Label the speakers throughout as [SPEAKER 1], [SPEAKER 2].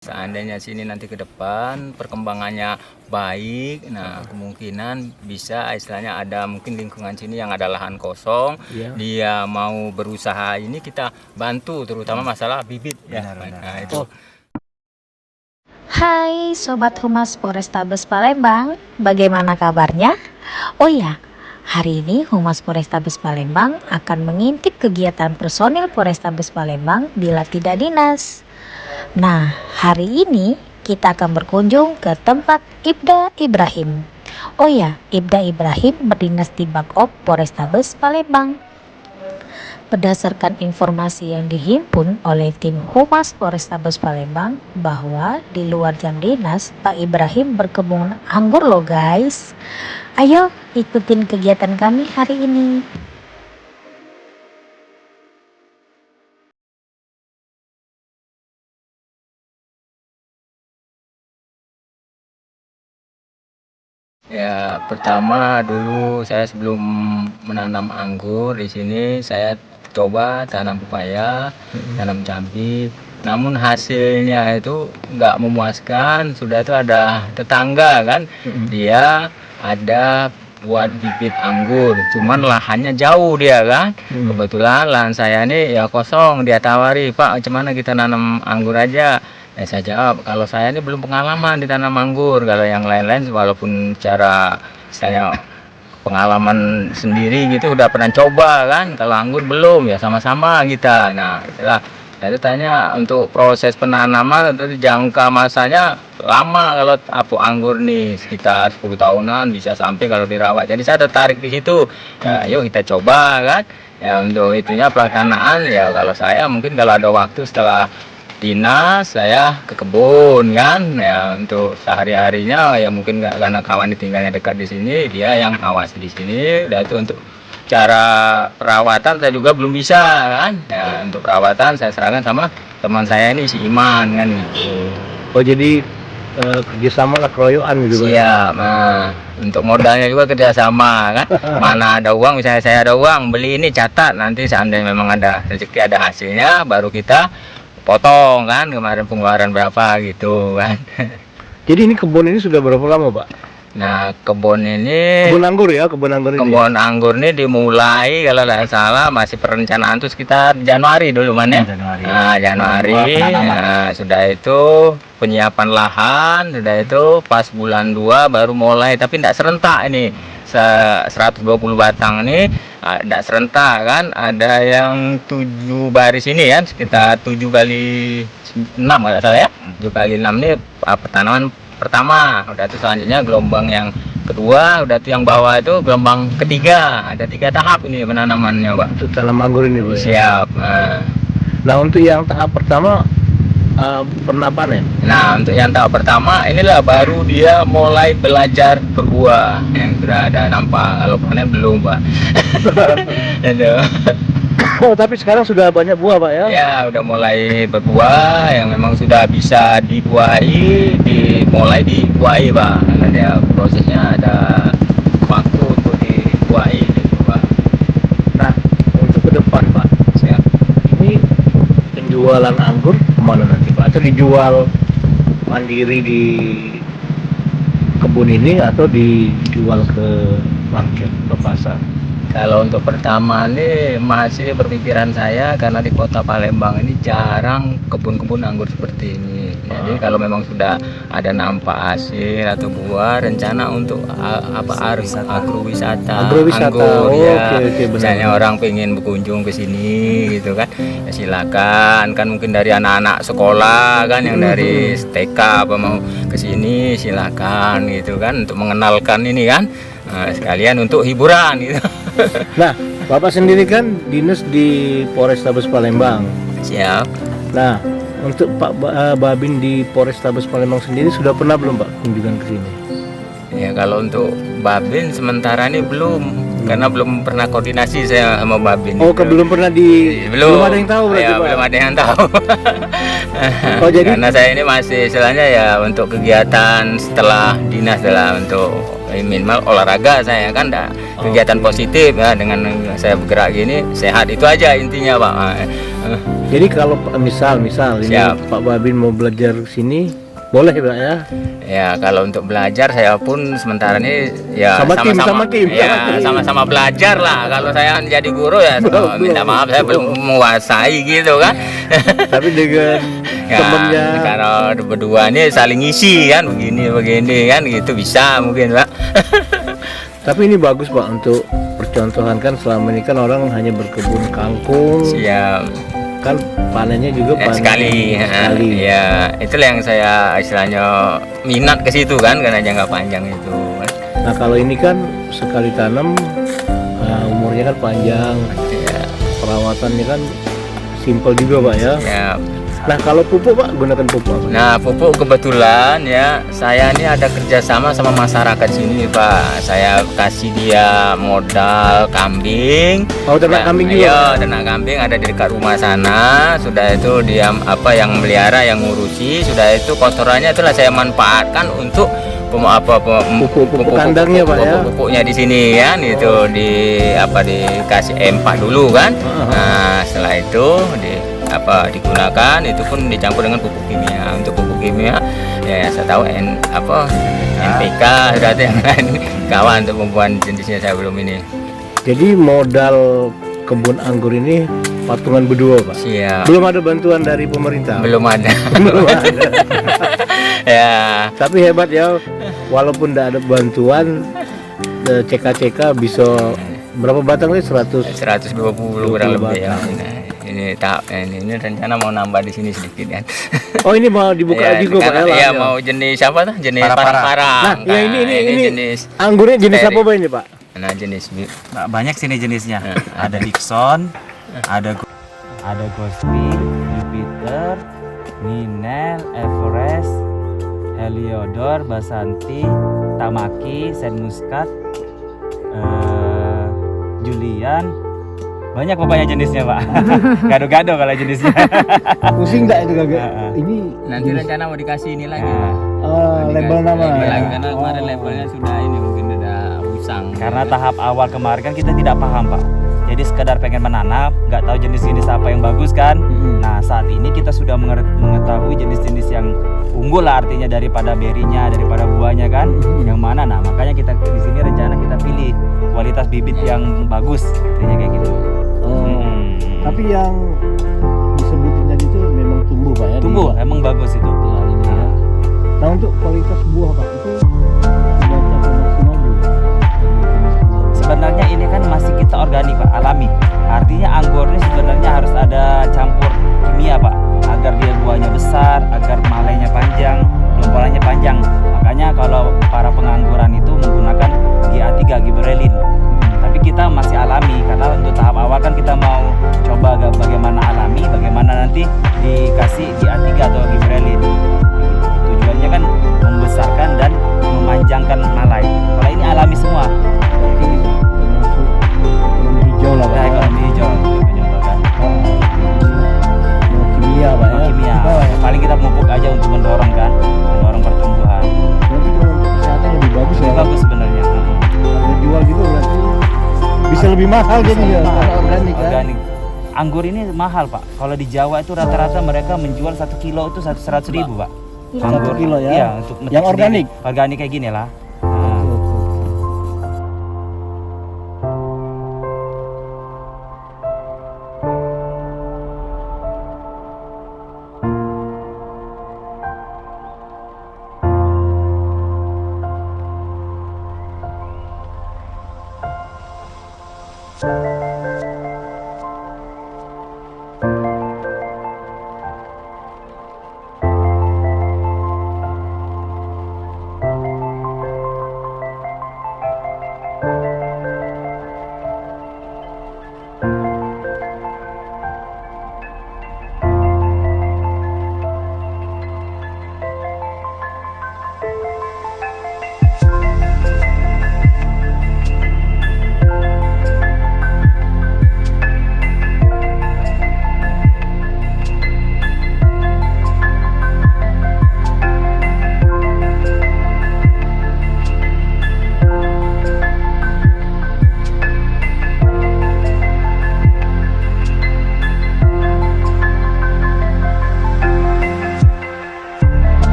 [SPEAKER 1] Seandainya sini nanti ke depan perkembangannya baik, nah kemungkinan bisa istilahnya ada mungkin lingkungan sini yang ada lahan kosong, dia mau berusaha ini kita bantu terutama masalah bibit ya. Nah itu.
[SPEAKER 2] Hai Sobat Humas Polrestabes Palembang, bagaimana kabarnya? Oh ya, hari ini Humas Polrestabes Palembang akan mengintip kegiatan personil Polrestabes Palembang bila tidak dinas. Nah, hari ini kita akan berkunjung ke tempat Ibda Ibrahim. Oh ya, Ibda Ibrahim berdinas di Bakop Polrestabes Palembang. Berdasarkan informasi yang dihimpun oleh tim Humas Polrestabes Palembang bahwa di luar jam dinas Pak Ibrahim berkebun anggur loh guys. Ayo ikutin kegiatan kami hari ini.
[SPEAKER 1] Ya, pertama dulu saya sebelum menanam anggur di sini saya coba tanam pepaya, tanam cabai. Namun hasilnya itu nggak memuaskan. Sudah itu ada tetangga kan, dia ada buat bibit anggur, cuman lahannya jauh dia kan. Kebetulan lahan saya ini ya kosong, dia tawari, Pak, macam mana kita nanam anggur aja. Saya jawab, kalau saya ini belum pengalaman di tanam anggur. Kalau yang lain-lain walaupun cara saya pengalaman sendiri gitu udah pernah coba kan. Kalau anggur belum, ya sama-sama kita. Nah, itulah saya tanya untuk proses penanaman itu jangka masanya lama kalau apel anggur nih sekitar 10 tahunan bisa sampai kalau dirawat. Jadi saya tertarik di situ. Ya, yuk kita coba kan. Ya untuk itunya pelaksanaan ya kalau saya mungkin kalau ada waktu setelah dinas saya ke kebun kan ya untuk sehari-harinya ya mungkin nggak karena kawan tinggalnya dekat di sini dia yang awasi di sini. Dan itu untuk cara perawatan saya juga belum bisa kan ya, untuk perawatan saya serahkan sama teman saya ini si Iman kan gitu.
[SPEAKER 3] Oh jadi kerjasama lah, keroyokan gitu kan?
[SPEAKER 1] Siap. Nah, untuk modalnya juga kerjasama kan. Mana ada uang, misalnya saya ada uang beli ini catat, nanti seandainya memang ada rezeki ada hasilnya baru kita potong kan kemarin pengeluaran berapa gitu kan.
[SPEAKER 3] Jadi ini kebun ini sudah berapa lama Pak?
[SPEAKER 1] Nah kebun ini
[SPEAKER 3] Kebun anggur ya, kebun anggur ini.
[SPEAKER 1] kebun anggur ini dimulai kalau tidak salah masih perencanaan tuh sekitar Januari dulu mana?
[SPEAKER 3] Januari.
[SPEAKER 1] Nah Januari. Nah, sudah itu penyiapan lahan, sudah itu pas bulan 2 baru mulai, tapi tidak serentak ini. 120 batang ini tidak serentak kan, ada yang 7 baris ini kan sekitar 7 kali 6 kalau salah ya, 7 kali 6 ini pertanaman pertama. Udah itu selanjutnya gelombang yang kedua, udah itu yang bawah itu gelombang ketiga, ada 3 tahap ini penanamannya Pak.
[SPEAKER 3] Untuk tanam anggur ini Pak?
[SPEAKER 1] Siap.
[SPEAKER 3] Nah untuk yang tahap pertama pernah panen?
[SPEAKER 1] Nah untuk yang tahap pertama inilah baru dia mulai belajar berbuah, yang sudah ada nampak, kalau panen belum Pak.
[SPEAKER 3] Oh tapi sekarang sudah banyak buah Pak ya?
[SPEAKER 1] Ya udah mulai berbuah yang memang sudah bisa dibuahi, dimulai dibuahi Pak, karena dia prosesnya ada waktu untuk dibuahi gitu Pak.
[SPEAKER 3] Nah untuk ke depan Pak,
[SPEAKER 1] Siap.
[SPEAKER 3] ini penjualan anggur kemana nanti Pak? Atau dijual mandiri di kebun ini atau dijual ke market, ke pasar?
[SPEAKER 1] Kalau untuk pertama ini masih berpikiran saya karena di kota Palembang ini jarang kebun-kebun anggur seperti ini. Jadi kalau memang sudah ada nampak hasil atau buah, rencana untuk agrowisata anggur ya. Misalnya orang pengen berkunjung ke sini gitu kan, ya silakan kan, mungkin dari anak-anak sekolah kan yang dari TK apa mau ke sini silakan gitu kan, untuk mengenalkan ini kan. Nah, sekalian untuk hiburan gitu.
[SPEAKER 3] Nah, Bapak sendiri kan dinas di Polrestabes Palembang.
[SPEAKER 1] Siap.
[SPEAKER 3] Nah, untuk Pak Babin di Polrestabes Palembang sendiri sudah pernah belum Pak kunjungan ke sini?
[SPEAKER 1] Ya kalau untuk Babin sementara ini belum, karena belum pernah koordinasi saya sama Babin.
[SPEAKER 3] Oh, belum pernah belum ada yang tahu berarti
[SPEAKER 1] ya,
[SPEAKER 3] Pak?
[SPEAKER 1] Belum ada yang tahu.
[SPEAKER 3] Oh, jadi
[SPEAKER 1] karena saya ini masih istilahnya ya untuk kegiatan setelah dinas adalah untuk minimal olahraga saya kan, kegiatan positif ya, dengan saya bergerak gini sehat itu aja intinya Pak.
[SPEAKER 3] Jadi kalau misal ini
[SPEAKER 1] Siap.
[SPEAKER 3] Pak Babin mau belajar sini, boleh Pak ya?
[SPEAKER 1] Ya kalau untuk belajar saya pun sementara ini ya
[SPEAKER 3] Sama Kim,
[SPEAKER 1] ya sama-sama belajar lah. Kalau saya jadi guru ya minta maaf saya belum menguasai gitu kan.
[SPEAKER 3] Tapi dengan
[SPEAKER 1] Ya,
[SPEAKER 3] temennya,
[SPEAKER 1] kalau berdua ini saling ngisi kan begini kan gitu bisa mungkin Pak.
[SPEAKER 3] tapi ini bagus Pak untuk percontohan kan selama ini kan orang hanya berkebun kangkung,
[SPEAKER 1] Siap.
[SPEAKER 3] kan panennya juga panen
[SPEAKER 1] Sekali. Ya itulah yang saya istilahnya minat ke situ kan karena jangka panjang itu.
[SPEAKER 3] Nah kalau ini kan sekali tanam umurnya kan panjang,
[SPEAKER 1] Ya,
[SPEAKER 3] perawatannya kan simpel juga Pak ya.
[SPEAKER 1] ya.
[SPEAKER 3] Nah kalau pupuk Pak, gunakan pupuk apa?
[SPEAKER 1] Nah pupuk kebetulan ya saya ini ada kerjasama sama masyarakat sini Pak. Saya kasih dia modal kambing.
[SPEAKER 3] Oh ternak kambing juga?
[SPEAKER 1] Iya ternak kambing ada di dekat rumah sana. Sudah itu dia yang melihara yang ngurusi. Sudah itu kotorannya itulah saya manfaatkan untuk
[SPEAKER 3] Pupuk kandangnya Pak ya?
[SPEAKER 1] pupuknya di sini kan itu dikasih M4 dulu kan. Nah setelah itu digunakan itu pun dicampur dengan pupuk kimia. Untuk pupuk kimia ya saya tahu NPK sudah ada yang lain kawan untuk pembuatan jenisnya saya belum ini.
[SPEAKER 3] Jadi modal kebun anggur ini patungan berdua Pak?
[SPEAKER 1] Siap.
[SPEAKER 3] Belum ada bantuan dari pemerintah?
[SPEAKER 1] Belum ada.
[SPEAKER 3] Belum ada.
[SPEAKER 1] Ya.
[SPEAKER 3] Tapi hebat ya, walaupun tidak ada bantuan, CK bisa berapa batang nih?
[SPEAKER 1] 120 kurang lebih ya. Ini rencana mau nambah di sini sedikit kan.
[SPEAKER 3] Oh ini mau dibuka
[SPEAKER 1] Ya,
[SPEAKER 3] juga Pak
[SPEAKER 1] karena
[SPEAKER 3] ya?
[SPEAKER 1] ya mau jenis apa tuh? Jenis parang-parang.
[SPEAKER 3] Nah, ya ini
[SPEAKER 1] jenis
[SPEAKER 3] anggurnya jenis
[SPEAKER 1] steri.
[SPEAKER 3] apa Pak ini Pak?
[SPEAKER 1] Nah, jenis
[SPEAKER 4] Banyak sini jenisnya. Ada Dixon, ada Gospi, Jupiter, Ninel, Everest, Heliodor, Basanti, Tamaki, Saint Muscat, Julian. Banyak pokoknya jenisnya Pak. Gado-gado kalau jenisnya.
[SPEAKER 3] Pusing enggak itu kagak? Ini
[SPEAKER 1] nanti rencana mau dikasih ini lagi.
[SPEAKER 3] label nama.
[SPEAKER 1] Label lagi, karena kemarin labelnya sudah ini mungkin udah usang.
[SPEAKER 4] Karena tahap awal kemarin kan kita tidak paham Pak. Jadi sekedar pengen menanam, nggak tahu jenis-jenis apa yang bagus kan. Nah saat ini kita sudah mengetahui jenis-jenis yang unggul lah, artinya daripada berinya, daripada buahnya kan. Yang mana? Nah makanya kita di sini rencana kita pilih kualitas bibit yang bagus, artinya kayak gitu.
[SPEAKER 3] Tapi yang disebutin tadi itu memang tumbuh Pak ya?
[SPEAKER 4] Tumbuh, emang bagus itu.
[SPEAKER 3] Ini ya. Nah untuk kualitas buah Pak itu sudah capai maksimal juga.
[SPEAKER 4] Sebenarnya ini kan masih kita organik Pak, alami. Artinya anggur ini sebenarnya harus ada campur kimia Pak, agar dia buahnya besar, agar malainya panjang, gempolannya panjang. Makanya kalau para pengangguran itu menggunakan GA3 gibberellin. Tapi kita masih alami karena untuk tahap awal kan kita mau coba bagaimana alami, bagaimana nanti dikasih GA3 atau gibberellin. Tujuannya kan membesarkan dan memanjangkan malai. Kalau ini alami semua.
[SPEAKER 3] Hijau lah Pak.
[SPEAKER 4] Nah, ekonomi hijau kita coba kan.
[SPEAKER 3] Kimia Pak ya?
[SPEAKER 4] Kimia. Paling kita pupuk aja untuk mendorong kan, mendorong pertumbuhan.
[SPEAKER 3] Berarti kalau untuk kesehatan lebih bagus ya?
[SPEAKER 4] Lebih bagus sebenarnya.
[SPEAKER 3] Kalau jual gitu berarti bisa lebih mahal jadi ya kalau organik kan?
[SPEAKER 4] Organik. Anggur ini mahal Pak. Kalau di Jawa itu rata-rata mereka menjual 1 kilo itu 100.000 Pak.
[SPEAKER 3] Satu kilo ya?
[SPEAKER 4] Iya, untuk
[SPEAKER 3] Yang
[SPEAKER 4] metik
[SPEAKER 3] organik?
[SPEAKER 4] sendiri. Organik kayak gini lah.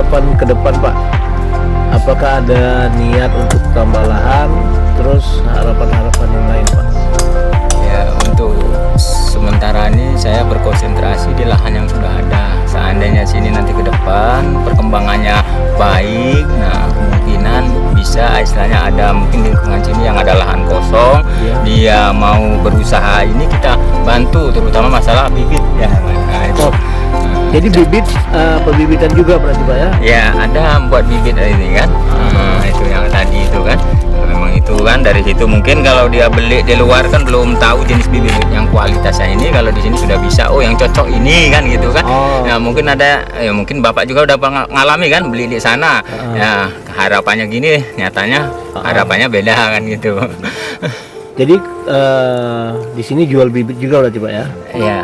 [SPEAKER 3] harapan ke depan Pak? Apakah ada niat untuk tambah lahan? Terus harapan-harapan yang lain Pak?
[SPEAKER 1] Ya, untuk sementara ini saya berkonsentrasi di lahan yang sudah ada. Seandainya sini nanti ke depan perkembangannya baik, nah kemungkinan bisa istilahnya ada mungkin di lingkungan sini yang ada lahan kosong, dia mau berusaha ini kita bantu, terutama masalah bibit ya. Nah, itu.
[SPEAKER 3] Oh, jadi bibit pembibitan juga berarti Pak ya?
[SPEAKER 1] Ya, ada buat bibit ini kan. Itu yang tadi itu kan. Memang itu kan dari situ mungkin kalau dia beli di luar kan belum tahu jenis bibit yang kualitasnya ini, kalau di sini sudah bisa oh yang cocok ini kan gitu kan. Nah, mungkin ada ya mungkin Bapak juga udah ngalami kan beli di sana. Ya, harapannya gini, nyatanya harapannya beda kan gitu.
[SPEAKER 3] Jadi di sini jual bibit juga berarti Pak ya?
[SPEAKER 1] Iya.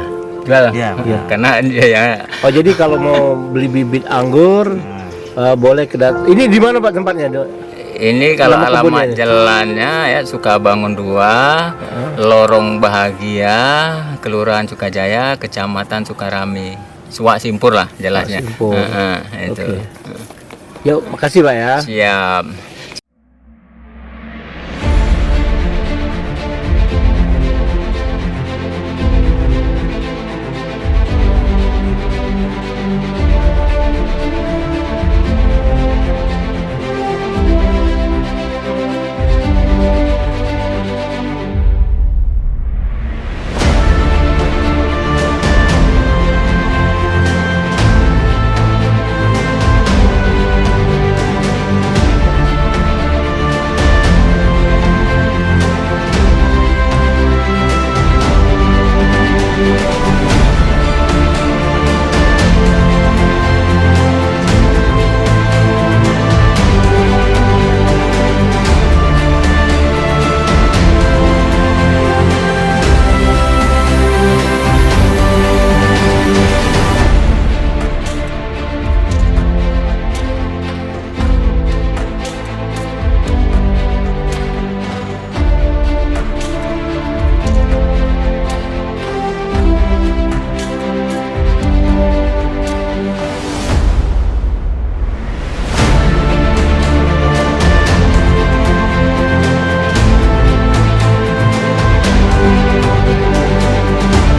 [SPEAKER 1] Jual.
[SPEAKER 4] Iya.
[SPEAKER 1] Karena ya
[SPEAKER 3] Oh jadi kalau mau beli bibit anggur boleh ke ini di mana Pak tempatnya Dok?
[SPEAKER 1] ini kalau
[SPEAKER 3] Nama kebunnya
[SPEAKER 1] alamat
[SPEAKER 3] ini?
[SPEAKER 1] jalannya ya Sukabangun 2, Lorong Bahagia, Kelurahan Sukajaya, Kecamatan Sukarami, Suwak Simpur lah jelasnya.
[SPEAKER 3] Simpur.
[SPEAKER 1] Itu.
[SPEAKER 3] Oke. Yuk, makasih Pak ya.
[SPEAKER 1] Siap.